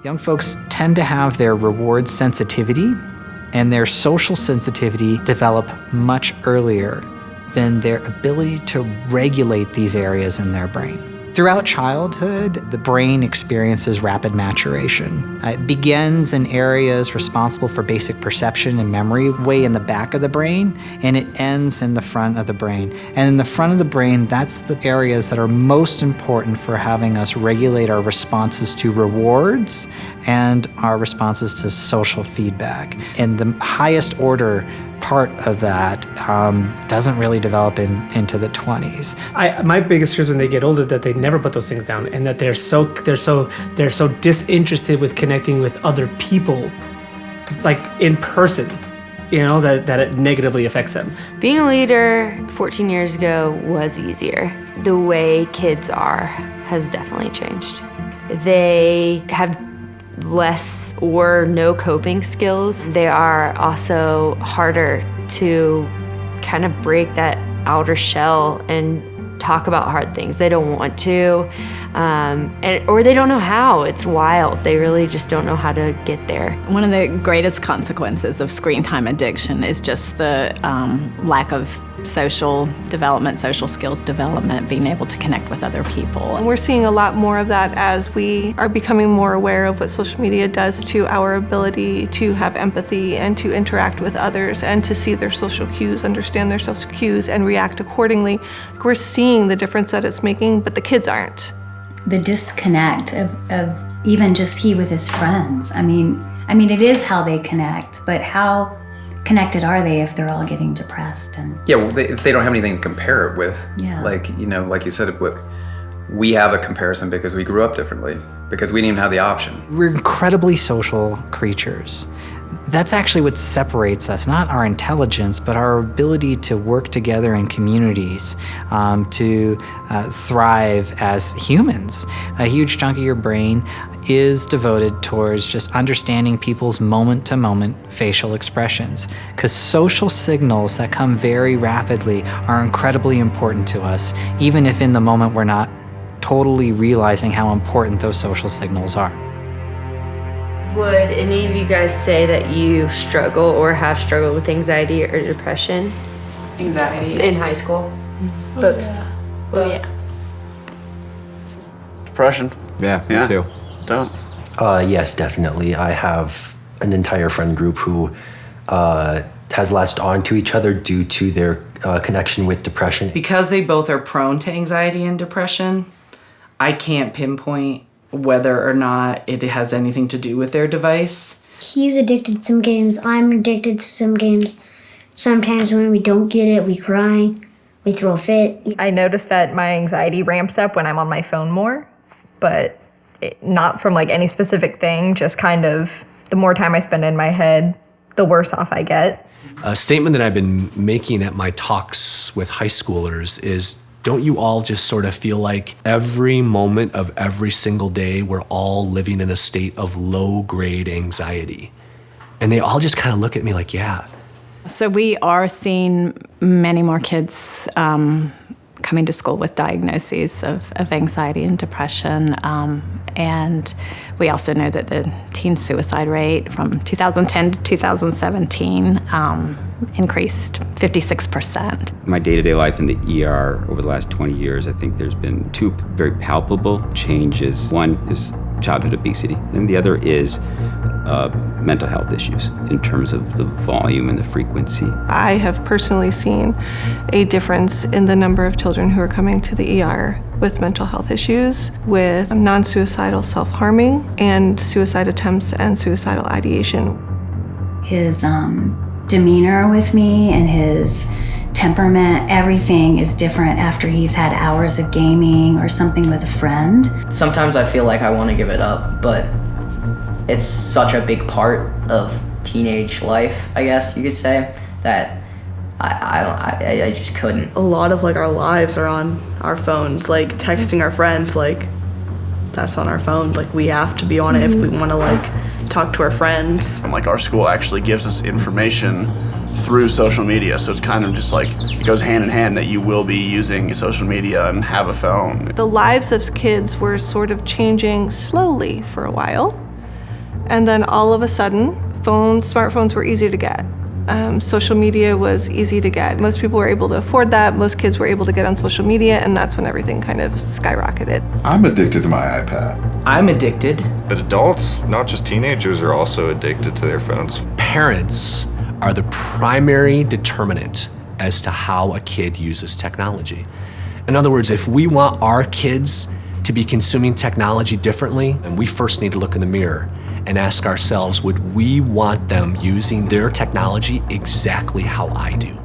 Young folks tend to have their reward sensitivity and their social sensitivity develop much earlier than their ability to regulate these areas in their brain. Throughout childhood, the brain experiences rapid maturation. It begins in areas responsible for basic perception and memory, way in the back of the brain, and it ends in the front of the brain. And in the front of the brain, that's the areas that are most important for having us regulate our responses to rewards and our responses to social feedback. And the highest order part of that doesn't really develop into the 20s. My biggest fear is when they get older that they never put those things down, and that they're so disinterested with connecting with other people, like in person, that it negatively affects them. Being a leader 14 years ago was easier. The way kids are has definitely changed. They have less or no coping skills. They are also harder to kind of break that outer shell and talk about hard things. They don't want to, or they don't know how. It's wild. They really just don't know how to get there. One of the greatest consequences of screen time addiction is just the lack of social development, social skills development, being able to connect with other people. And we're seeing a lot more of that as we are becoming more aware of what social media does to our ability to have empathy and to interact with others and to see their social cues, understand their social cues, and react accordingly. We're seeing the difference that it's making, but the kids aren't. The disconnect of even just he with his friends. I mean, it is how they connect, but how connected are they if they're all getting depressed? And if they don't have anything to compare it with, like you said, we have a comparison because we grew up differently, because we didn't even have the option. We're incredibly social creatures. That's actually what separates us, not our intelligence, but our ability to work together in communities, to thrive as humans. A huge chunk of your brain is devoted towards just understanding people's moment-to-moment facial expressions, because social signals that come very rapidly are incredibly important to us, even if in the moment we're not totally realizing how important those social signals are. Would any of you guys say that you struggle or have struggled with anxiety or depression? Anxiety. In high school? Both. Yeah. Depression. Yeah, me too. Don't. Yes, definitely. I have an entire friend group who has latched on to each other due to their connection with depression. Because they both are prone to anxiety and depression, I can't pinpoint whether or not it has anything to do with their device. He's addicted to some games, I'm addicted to some games. Sometimes when we don't get it, we cry, we throw a fit. I notice that my anxiety ramps up when I'm on my phone more, but not from like any specific thing, just kind of the more time I spend in my head, the worse off I get. A statement that I've been making at my talks with high schoolers is, don't you all just sort of feel like every moment of every single day we're all living in a state of low-grade anxiety? And they all just kind of look at me like, yeah. So we are seeing many more kids coming to school with diagnoses of anxiety and depression. And we also know that the teen suicide rate from 2010 to 2017 increased 56%. My day-to-day life in the ER over the last 20 years, I think there's been two very palpable changes. One is childhood obesity, and the other is mental health issues in terms of the volume and the frequency. I have personally seen a difference in the number of children who are coming to the ER with mental health issues, with non-suicidal self-harming and suicide attempts and suicidal ideation. His demeanor with me and his temperament, everything is different after he's had hours of gaming or something with a friend. Sometimes I feel like I want to give it up, but it's such a big part of teenage life, I guess you could say, that I just couldn't. A lot of like our lives are on our phones, like texting our friends, like that's on our phone. Like we have to be on it if we want to like talk to our friends. And like our school actually gives us information through social media, so it's kind of just like it goes hand in hand that you will be using social media and have a phone. The lives of kids were sort of changing slowly for a while, And then all of a sudden, smartphones were easy to get. Social media was easy to get. Most people were able to afford that. Most kids were able to get on social media, and that's when everything kind of skyrocketed. I'm addicted to my iPad. I'm addicted. But adults, not just teenagers, are also addicted to their phones. Parents are the primary determinant as to how a kid uses technology. In other words, if we want our kids to be consuming technology differently, then we first need to look in the mirror and ask ourselves, would we want them using their technology exactly how I do?